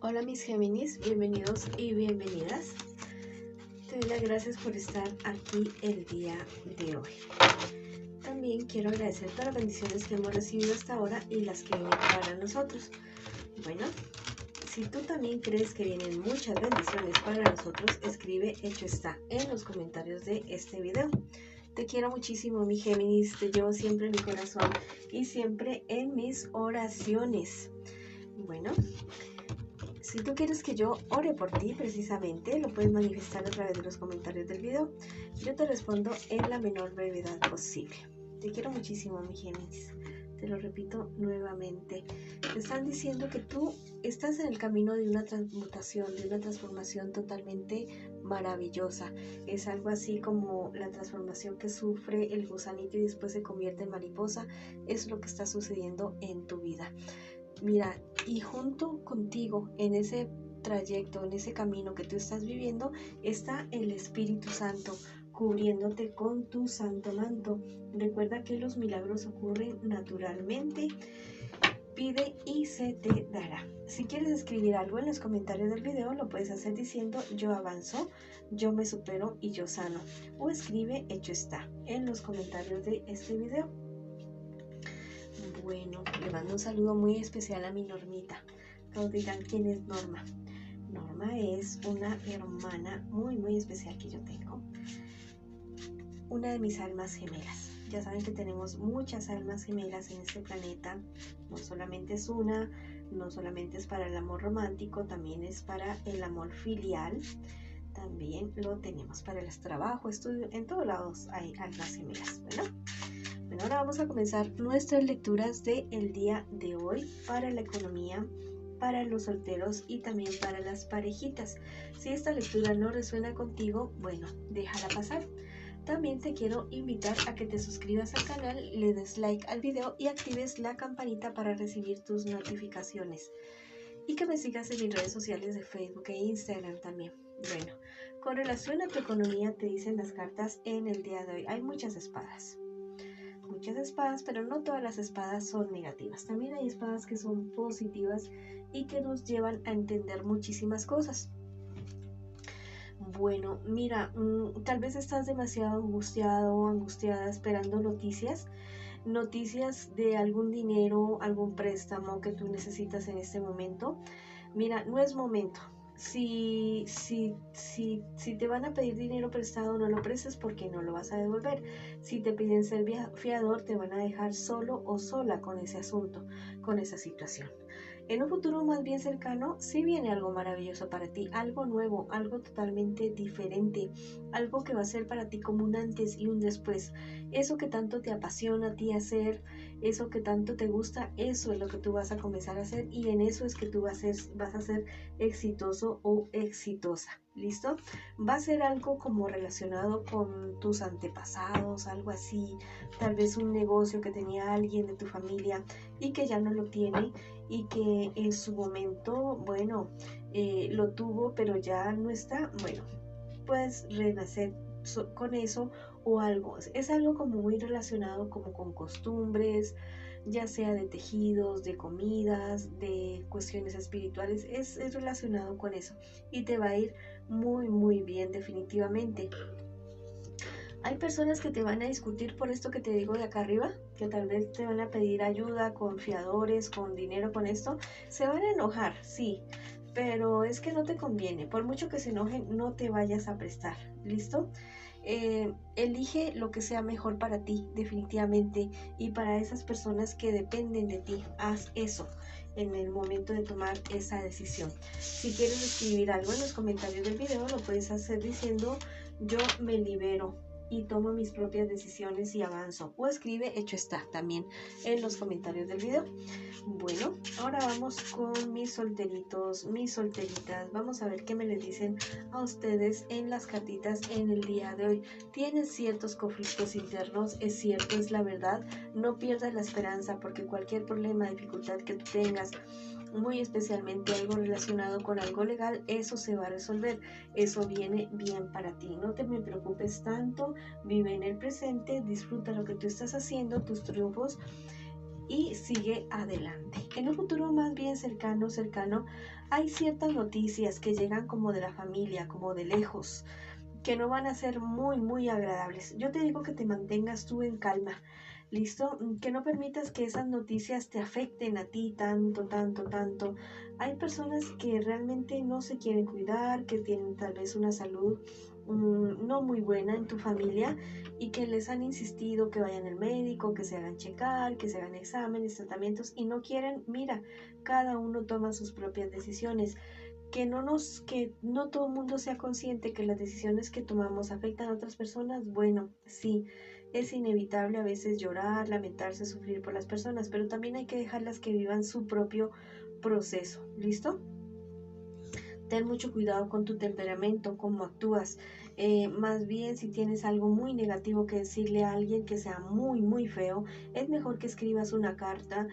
Hola mis Géminis, bienvenidos y bienvenidas. Te doy las gracias por estar aquí el día de hoy. También quiero agradecer todas las bendiciones que hemos recibido hasta ahora y las que vienen para nosotros. Bueno, si tú también crees que vienen muchas bendiciones para nosotros, escribe hecho está en los comentarios de este video. Te quiero muchísimo, mi Géminis, te llevo siempre en mi corazón y siempre en mis oraciones. Bueno, si tú quieres que yo ore por ti precisamente, lo puedes manifestar a través de los comentarios del video. Yo te respondo en la menor brevedad posible. Te quiero muchísimo, mi Géminis. Te lo repito nuevamente. Te están diciendo que tú estás en el camino de una transmutación, de una transformación totalmente maravillosa. Es algo así como la transformación que sufre el gusanito y después se convierte en mariposa. Es lo que está sucediendo en tu vida. Mira, y junto contigo en ese trayecto, en ese camino que tú estás viviendo, está el Espíritu Santo cubriéndote con tu santo manto. Recuerda que los milagros ocurren naturalmente. Pide y se te dará. Si quieres escribir algo en los comentarios del video, lo puedes hacer diciendo yo avanzo, yo me supero y yo sano. O escribe hecho está en los comentarios de este video. Bueno, le mando un saludo muy especial a mi Normita. Todos dirán quién es Norma. Norma es una hermana muy especial que yo tengo. Una de mis almas gemelas. Ya saben que tenemos muchas almas gemelas en este planeta. No solamente es una, no solamente es para el amor romántico, también es para el amor filial. También lo tenemos para el trabajo, estudio. En todos lados hay almas gemelas. Bueno, ahora vamos a comenzar nuestras lecturas del día de hoy para la economía, para los solteros y también para las parejitas. Si esta lectura no resuena contigo, bueno, déjala pasar. También te quiero invitar a que te suscribas al canal, le des like al video y actives la campanita para recibir tus notificaciones. Y que me sigas en mis redes sociales de Facebook e Instagram también. Bueno, con relación a tu economía te dicen las cartas en el día de hoy. Hay muchas espadas, pero no todas las espadas son negativas. También hay espadas que son positivas y que nos llevan a entender muchísimas cosas. Bueno, mira, tal vez estás demasiado angustiado o angustiada esperando noticias de algún dinero, algún préstamo que tú necesitas en este momento. Mira, no es momento. Si te van a pedir dinero prestado, no lo prestes porque no lo vas a devolver. Si te piden ser fiador, te van a dejar solo o sola con ese asunto, con esa situación. En un futuro más bien cercano, sí viene algo maravilloso para ti, algo nuevo, algo totalmente diferente, algo que va a ser para ti como un antes y un después. Eso que tanto te apasiona a ti hacer, eso que tanto te gusta, eso es lo que tú vas a comenzar a hacer y en eso es que tú vas a ser exitoso o exitosa. ¿Listo? Va a ser algo como relacionado con tus antepasados, algo así, tal vez un negocio que tenía alguien de tu familia y que ya no lo tiene y que en su momento, bueno, lo tuvo pero ya no está. Bueno, puedes renacer con eso o algo. Es algo como muy relacionado como con costumbres, ya sea de tejidos, de comidas, de cuestiones espirituales, es relacionado con eso y te va a ir muy bien definitivamente. Hay personas que te van a discutir por esto que te digo de acá arriba, que tal vez te van a pedir ayuda con fiadores, con dinero, con esto. Se van a enojar, sí, pero es que no te conviene. Por mucho que se enojen, no te vayas a prestar, ¿listo? Elige lo que sea mejor para ti, definitivamente, y para esas personas que dependen de ti, haz eso en el momento de tomar esa decisión. Si quieres escribir algo en los comentarios del video, lo puedes hacer diciendo yo me libero y tomo mis propias decisiones y avanzo, o escribe hecho está también en los comentarios del video. Bueno, ahora vamos con mis solteritos, mis solteritas. Vamos a ver qué me les dicen a ustedes en las cartitas en el día de hoy. Tienes ciertos conflictos internos, es cierto, es la verdad. No pierdas la esperanza porque cualquier problema, dificultad que tú tengas, muy especialmente algo relacionado con algo legal, eso se va a resolver, eso viene bien para ti. No te me preocupes tanto, vive en el presente, disfruta lo que tú estás haciendo, tus triunfos, y sigue adelante. En un futuro más bien cercano, hay ciertas noticias que llegan como de la familia, como de lejos, que no van a ser muy agradables. Yo te digo que te mantengas tú en calma, ¿listo? Que no permitas que esas noticias te afecten a ti tanto. Hay personas que realmente no se quieren cuidar, que tienen tal vez una salud no muy buena en tu familia y que les han insistido que vayan al médico, que se hagan checar, que se hagan exámenes, tratamientos y no quieren. Mira, cada uno toma sus propias decisiones. Que no todo el mundo sea consciente que las decisiones que tomamos afectan a otras personas. Bueno, sí, es inevitable a veces llorar, lamentarse, sufrir por las personas, pero también hay que dejarlas que vivan su propio proceso. ¿Listo? Ten mucho cuidado con tu temperamento, cómo actúas. Más bien, si tienes algo muy negativo que decirle a alguien que sea muy feo, es mejor que escribas una carta,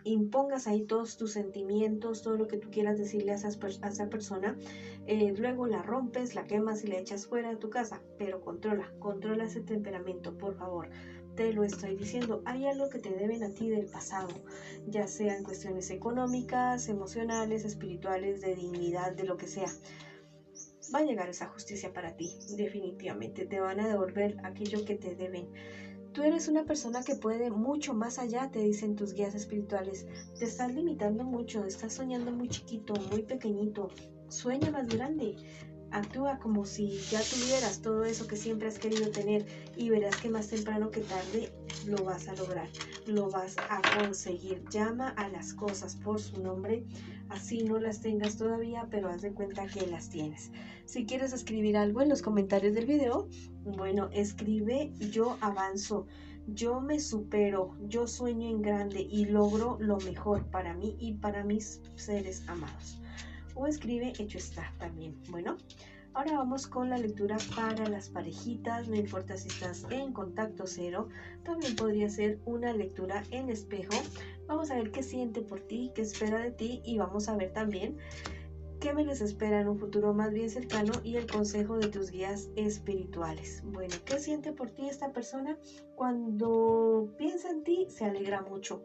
impongas ahí todos tus sentimientos, todo lo que tú quieras decirle a esa persona, luego la rompes, la quemas y la echas fuera de tu casa, pero controla ese temperamento, por favor. Te lo estoy diciendo, hay algo que te deben a ti del pasado, ya sea en cuestiones económicas, emocionales, espirituales, de dignidad, de lo que sea. Va a llegar esa justicia para ti, definitivamente, te van a devolver aquello que te deben. Tú eres una persona que puede mucho más allá, te dicen tus guías espirituales. Te estás limitando mucho, estás soñando muy chiquito, muy pequeñito. Sueña más grande. Actúa como si ya tuvieras todo eso que siempre has querido tener y verás que más temprano que tarde lo vas a lograr, lo vas a conseguir. Llama a las cosas por su nombre, así no las tengas todavía, pero haz de cuenta que las tienes. Si quieres escribir algo en los comentarios del video, bueno, escribe: yo avanzo, yo me supero, yo sueño en grande y logro lo mejor para mí y para mis seres amados. O escribe: hecho está también. Bueno, ahora vamos con la lectura para las parejitas. No importa si estás en contacto cero, también podría ser una lectura en espejo. Vamos a ver qué siente por ti, qué espera de ti y vamos a ver también qué me les espera en un futuro más bien cercano y el consejo de tus guías espirituales. Bueno, ¿qué siente por ti esta persona? Cuando piensa en ti, se alegra mucho.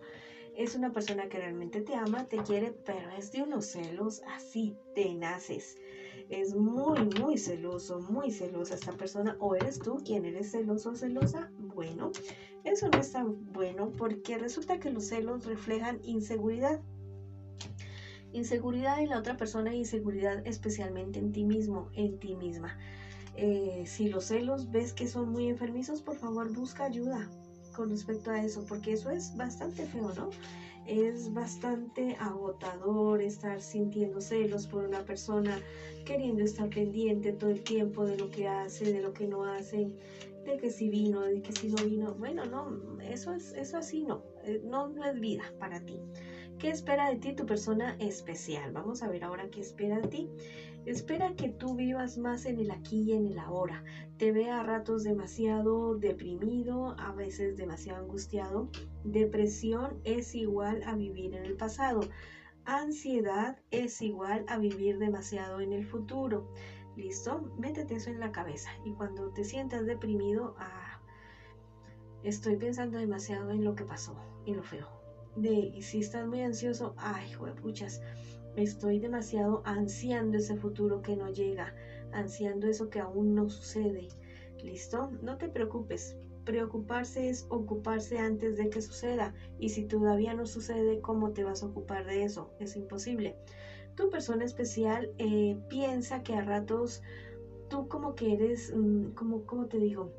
Es una persona que realmente te ama, te quiere, pero es de unos celos así tenaces. Es muy celoso, muy celosa esta persona. ¿O eres tú quien eres celoso o celosa? Bueno, eso no es tan bueno porque resulta que los celos reflejan inseguridad. Inseguridad en la otra persona e inseguridad especialmente en ti mismo, en ti misma. Si los celos ves que son muy enfermizos, por favor busca ayuda con respecto a eso, porque eso es bastante feo, ¿no? Es bastante agotador estar sintiendo celos por una persona, queriendo estar pendiente todo el tiempo de lo que hace, de lo que no hace, de que si vino, de que si no vino. Bueno, no, eso así no, no es vida para ti. ¿Qué espera de ti tu persona especial? Vamos a ver ahora qué espera de ti. Espera que tú vivas más en el aquí y en el ahora. Te ve a ratos demasiado deprimido, a veces demasiado angustiado. Depresión es igual a vivir en el pasado. Ansiedad es igual a vivir demasiado en el futuro. ¿Listo? Métete eso en la cabeza. Y cuando te sientas deprimido, estoy pensando demasiado en lo que pasó y lo feo. Y si estás muy ansioso, ay, juepuchas, estoy demasiado ansiando ese futuro que no llega, ansiando eso que aún no sucede. ¿Listo? No te preocupes. Preocuparse es ocuparse antes de que suceda. Y si todavía no sucede, ¿cómo te vas a ocupar de eso? Es imposible. Tu persona especial piensa que a ratos tú como que eres, ¿cómo te digo?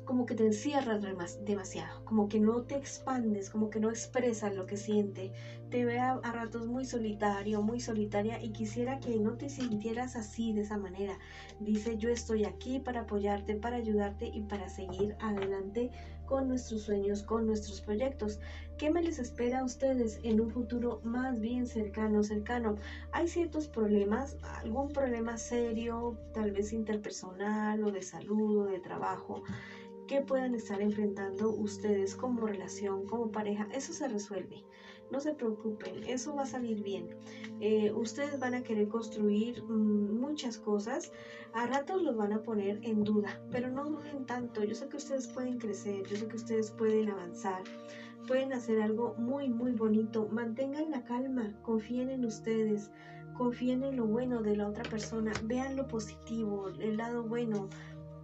Como que te encierras demasiado, como que no te expandes, como que no expresas lo que siente. Te ve a ratos muy solitario, muy solitaria y quisiera que no te sintieras así, de esa manera. Dice: yo estoy aquí para apoyarte, para ayudarte y para seguir adelante con nuestros sueños, con nuestros proyectos. ¿Qué me les espera a ustedes en un futuro más bien cercano? Hay ciertos problemas, algún problema serio, tal vez interpersonal o de salud o de trabajo, que puedan estar enfrentando ustedes como relación, como pareja. Eso se resuelve, no se preocupen, eso va a salir bien. Ustedes van a querer construir muchas cosas, a ratos los van a poner en duda, pero no duden tanto. Yo sé que ustedes pueden crecer, yo sé que ustedes pueden avanzar, pueden hacer algo muy, muy bonito. Mantengan la calma, confíen en ustedes, confíen en lo bueno de la otra persona, vean lo positivo, el lado bueno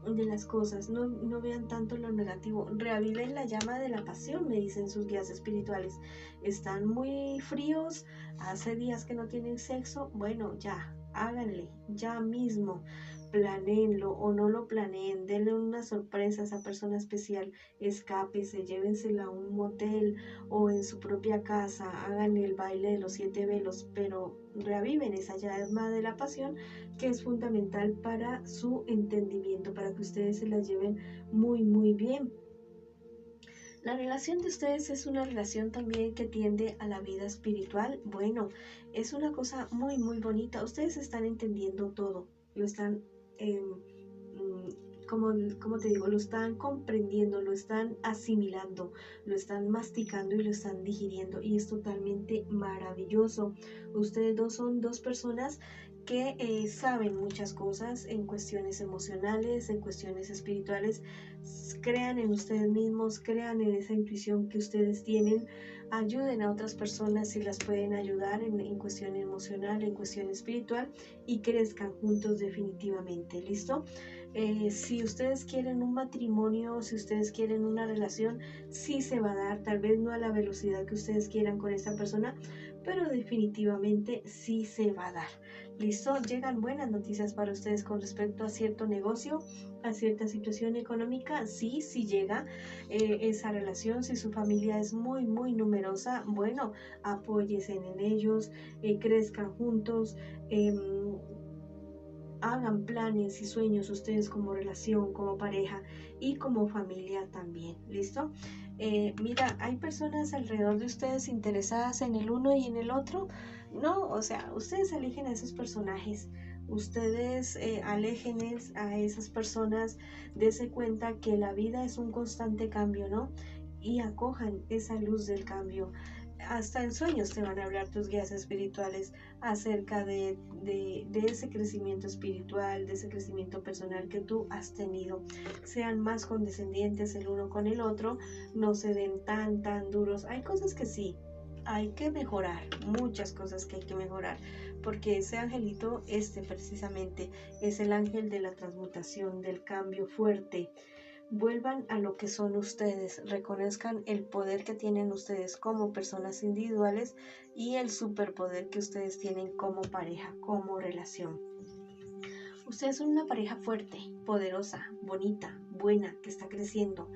de las cosas, no vean tanto lo negativo, reaviven la llama de la pasión, me dicen sus guías espirituales. Están muy fríos, hace días que no tienen sexo, bueno, ya, háganle, ya mismo, planeenlo o no lo planeen, denle una sorpresa a esa persona especial, escápese, llévensela a un motel o en su propia casa, hagan el baile de los 7 velos, pero reaviven esa llama de la pasión que es fundamental para su entendimiento, para que ustedes se la lleven muy, muy bien. La relación de ustedes es una relación también que tiende a la vida espiritual. Bueno, es una cosa muy, muy bonita. Ustedes están entendiendo todo, lo están, como te digo, lo están comprendiendo, lo están asimilando, lo están masticando y lo están digiriendo. Y es totalmente maravilloso. Ustedes dos son dos personas que saben muchas cosas en cuestiones emocionales, en cuestiones espirituales. Crean en ustedes mismos, crean en esa intuición que ustedes tienen, ayuden a otras personas si las pueden ayudar en cuestión emocional, en cuestión espiritual, y crezcan juntos definitivamente. ¿Listo? Si ustedes quieren un matrimonio, si ustedes quieren una relación, sí se va a dar, tal vez no a la velocidad que ustedes quieran con esta persona, pero definitivamente sí se va a dar. ¿Listo? Llegan buenas noticias para ustedes con respecto a cierto negocio, a cierta situación económica. Sí, sí llega esa relación. Si su familia es muy, muy numerosa, bueno, apóyense en ellos, crezcan juntos, hagan planes y sueños ustedes como relación, como pareja y como familia también. ¿Listo? Mira, hay personas alrededor de ustedes interesadas en el uno y en el otro. No, o sea, ustedes eligen a esos personajes. Ustedes alejen a esas personas, dense cuenta que la vida es un constante cambio, ¿no? Y acojan esa luz del cambio. Hasta en sueños te van a hablar tus guías espirituales acerca de ese crecimiento espiritual, de ese crecimiento personal que tú has tenido. Sean más condescendientes el uno con el otro, no se den tan duros. Hay cosas que sí, hay que mejorar, muchas cosas que hay que mejorar, porque ese angelito, precisamente, es el ángel de la transmutación, del cambio fuerte. Vuelvan a lo que son ustedes, reconozcan el poder que tienen ustedes como personas individuales y el superpoder que ustedes tienen como pareja, como relación. Ustedes son una pareja fuerte, poderosa, bonita, buena, que está creciendo.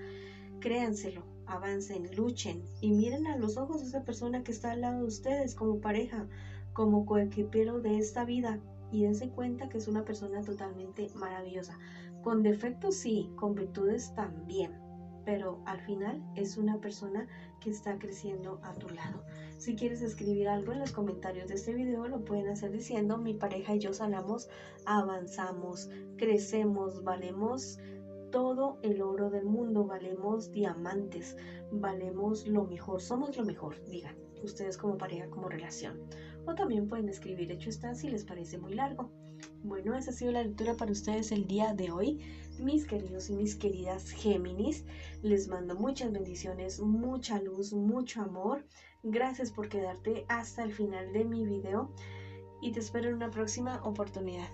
Créanselo, avancen, luchen y miren a los ojos a esa persona que está al lado de ustedes como pareja, como coequipero de esta vida, y dense cuenta que es una persona totalmente maravillosa. Con defectos sí, con virtudes también, pero al final es una persona que está creciendo a tu lado. Si quieres escribir algo en los comentarios de este video, lo pueden hacer diciendo: mi pareja y yo sanamos, avanzamos, crecemos, valemos todo el oro del mundo, valemos diamantes, valemos lo mejor, somos lo mejor, digan ustedes como pareja, como relación. O también pueden escribir hecho está si les parece muy largo. Bueno, esa ha sido la lectura para ustedes el día de hoy, mis queridos y mis queridas Géminis. Les mando muchas bendiciones, mucha luz, mucho amor. Gracias por quedarte hasta el final de mi video y te espero en una próxima oportunidad.